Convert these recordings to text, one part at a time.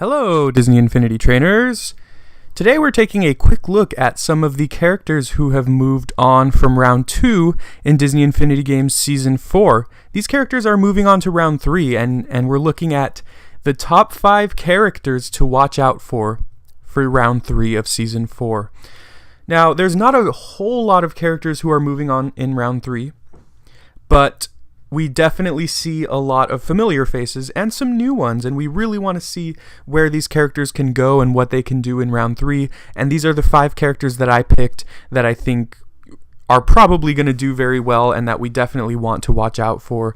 Hello, Disney Infinity Trainers! Today we're taking a quick look at some of the characters who have moved on from Round 2 in Disney Infinity Games Season 4. These characters are moving on to Round 3, and we're looking at the top 5 characters to watch out for Round 3 of Season 4. Now, there's not a whole lot of characters who are moving on in Round 3, but we definitely see a lot of familiar faces and some new ones, and we really want to see where these characters can go and what they can do in Round 3, and these are the 5 characters that I picked that I think are probably going to do very well and that we definitely want to watch out for.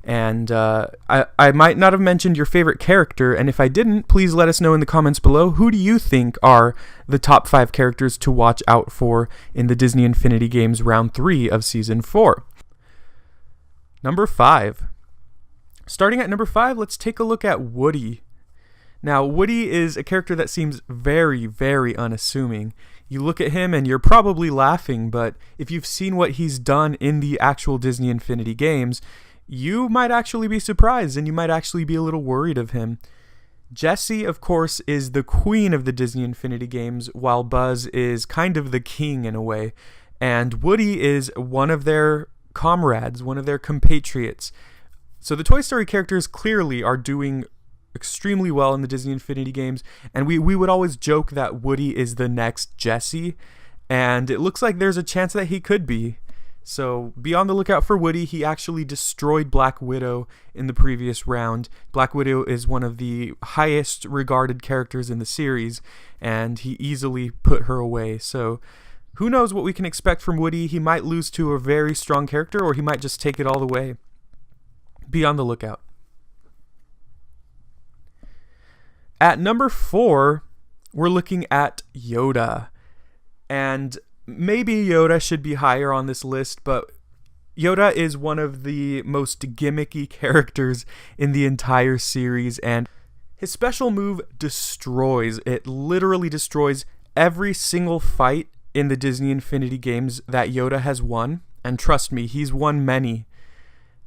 And I might not have mentioned your favorite character, and if I didn't, please let us know in the comments below. Who do you think are the top 5 characters to watch out for in the Disney Infinity Games Round 3 of Season 4? Number 5. Starting at number 5, let's take a look at Woody. Now, Woody is a character that seems very, very unassuming. You look at him and you're probably laughing, but if you've seen what he's done in the actual Disney Infinity Games, you might actually be surprised and you might actually be a little worried of him. Jessie, of course, is the queen of the Disney Infinity Games, while Buzz is kind of the king in a way. And Woody is one of their comrades, one of their compatriots. So the Toy Story characters clearly are doing extremely well in the Disney Infinity Games, and we would always joke that Woody is the next Jessie, and it looks like there's a chance that he could be. So be on the lookout for Woody. He actually destroyed Black Widow in the previous round. Black Widow is one of the highest regarded characters in the series, and he easily put her away. So who knows what we can expect from Woody? He might lose to a very strong character, or he might just take it all the way. Be on the lookout. At number 4, we're looking at Yoda. And maybe Yoda should be higher on this list, but Yoda is one of the most gimmicky characters in the entire series, and his special move destroys. It literally destroys every single fight in the Disney Infinity Games that Yoda has won, and trust me, he's won many,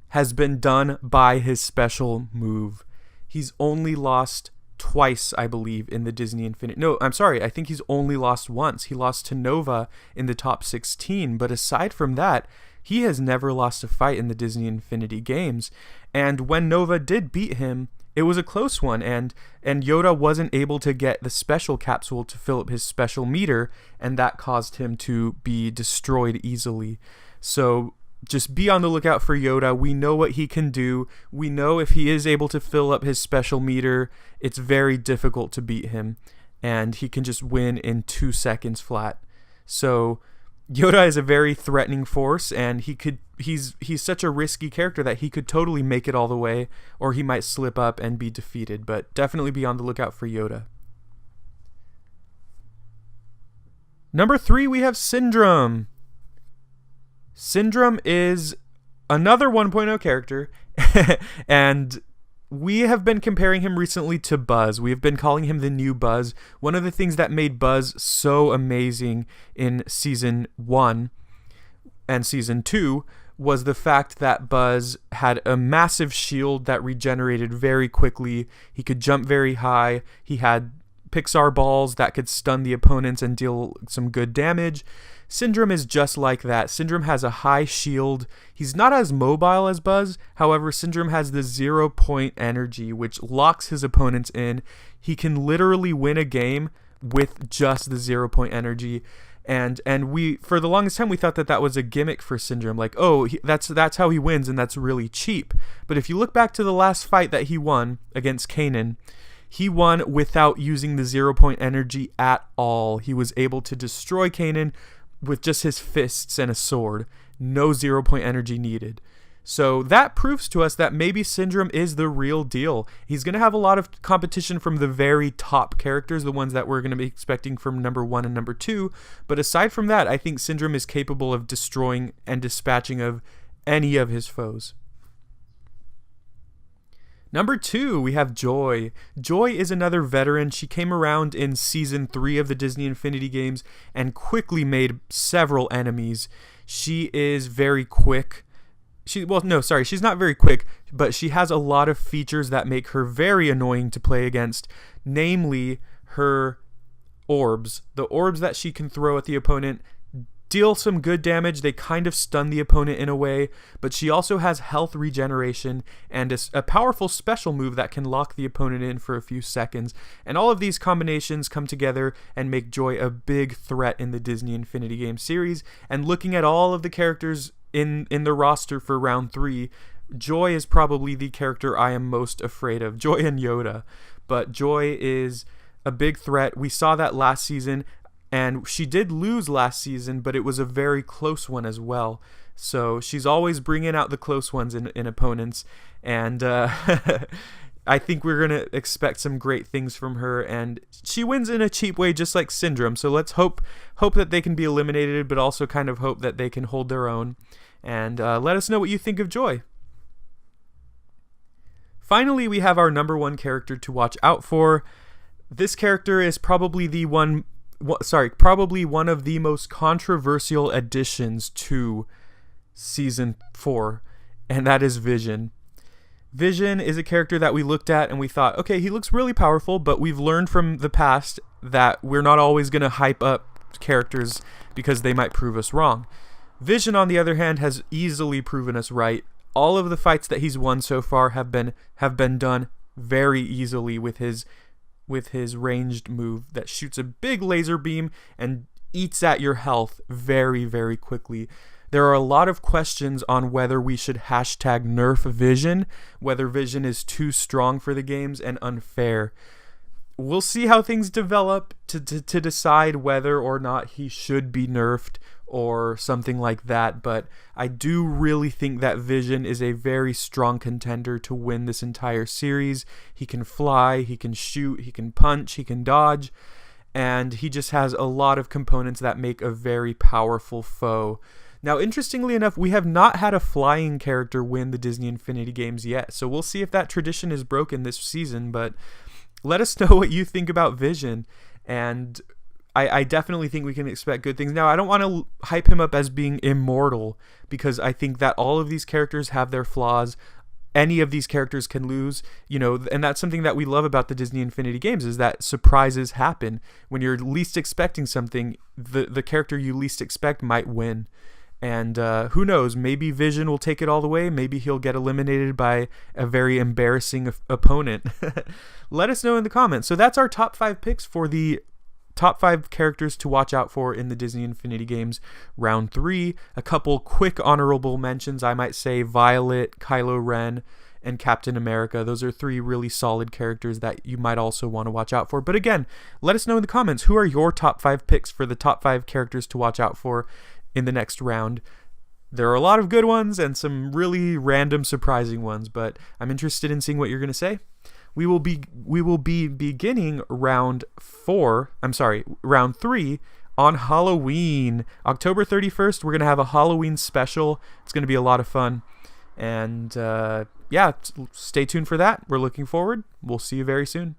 has been done by his special move. He's only lost twice, I believe, in the Disney Infinity... No, I'm sorry, I think he's only lost once. He lost to Nova in the top 16, but aside from that, he has never lost a fight in the Disney Infinity Games. And when Nova did beat him, it was a close one, and Yoda wasn't able to get the special capsule to fill up his special meter, and that caused him to be destroyed easily. So just be on the lookout for Yoda. We know what he can do. We know if he is able to fill up his special meter, it's very difficult to beat him, and he can just win in 2 seconds flat. So Yoda is a very threatening force, and he's such a risky character that he could totally make it all the way, or he might slip up and be defeated, but definitely be on the lookout for Yoda. Number 3, we have Syndrome. Syndrome is another 1.0 character, and we have been comparing him recently to Buzz. We have been calling him the new Buzz. One of the things that made Buzz so amazing in Season 1 and Season 2 was the fact that Buzz had a massive shield that regenerated very quickly. He could jump very high. He had Pixar balls that could stun the opponents and deal some good damage. Syndrome is just like that. Syndrome has a high shield. He's not as mobile as Buzz. However, Syndrome has the 0-point energy, which locks his opponents in. He can literally win a game with just the 0-point energy. And we, for the longest time, we thought that was a gimmick for Syndrome. Like, oh, that's how he wins, and that's really cheap. But if you look back to the last fight that he won against Kanan, he won without using the 0-point energy at all. He was able to destroy Kanan with just his fists and a sword. No 0-point energy needed. So that proves to us that maybe Syndrome is the real deal. He's going to have a lot of competition from the very top characters, the ones that we're going to be expecting from number 1 and number 2. But aside from that, I think Syndrome is capable of destroying and dispatching of any of his foes. Number 2, we have Joy. Joy is another veteran. She came around in Season 3 of the Disney Infinity Games and quickly made several enemies. She is very quick. she's not very quick, but she has a lot of features that make her very annoying to play against, namely her orbs. The orbs that she can throw at the opponent deal some good damage. They kind of stun the opponent in a way, but she also has health regeneration and a powerful special move that can lock the opponent in for a few seconds. And all of these combinations come together and make Joy a big threat in the Disney Infinity Games series. And looking at all of the characters in the roster for round 3, Joy is probably the character I am most afraid of. Joy and Yoda. But Joy is a big threat. We saw that last season. And she did lose last season, but it was a very close one as well. So she's always bringing out the close ones in opponents. And I think we're going to expect some great things from her. And she wins in a cheap way, just like Syndrome. So let's hope that they can be eliminated, but also kind of hope that they can hold their own. And let us know what you think of Joy. Finally, we have our number 1 character to watch out for. This character is probably probably one of the most controversial additions to Season 4, and that is Vision. Vision is a character that we looked at and we thought, okay, he looks really powerful, but we've learned from the past that we're not always going to hype up characters because they might prove us wrong. Vision, on the other hand, has easily proven us right. All of the fights that he's won so far have been done very easily with his ranged move that shoots a big laser beam and eats at your health very, very quickly. There are a lot of questions on whether we should hashtag nerf Vision, whether Vision is too strong for the games and unfair. We'll see how things develop to decide whether or not he should be nerfed or something like that, but I do really think that Vision is a very strong contender to win this entire series. He can fly, he can shoot, he can punch, he can dodge, and he just has a lot of components that make a very powerful foe. Now, interestingly enough, we have not had a flying character win the Disney Infinity Games yet, so we'll see if that tradition is broken this season, but let us know what you think about Vision, and I definitely think we can expect good things. Now, I don't want to hype him up as being immortal, because I think that all of these characters have their flaws. Any of these characters can lose, and that's something that we love about the Disney Infinity Games, is that surprises happen. When you're least expecting something, the character you least expect might win. And who knows, maybe Vision will take it all the way. Maybe he'll get eliminated by a very embarrassing opponent. Let us know in the comments. So that's our top 5 picks for the top 5 characters to watch out for in the Disney Infinity Games round 3. A couple quick honorable mentions, I might say Violet, Kylo Ren, and Captain America. Those are 3 really solid characters that you might also want to watch out for. But again, let us know in the comments, who are your top 5 picks for the top 5 characters to watch out for in the next round. There are a lot of good ones and some really random surprising ones, but I'm interested in seeing what you're going to say. We will be beginning round 3 on Halloween. October 31st, we're going to have a Halloween special. It's going to be a lot of fun. And stay tuned for that. We're looking forward. We'll see you very soon.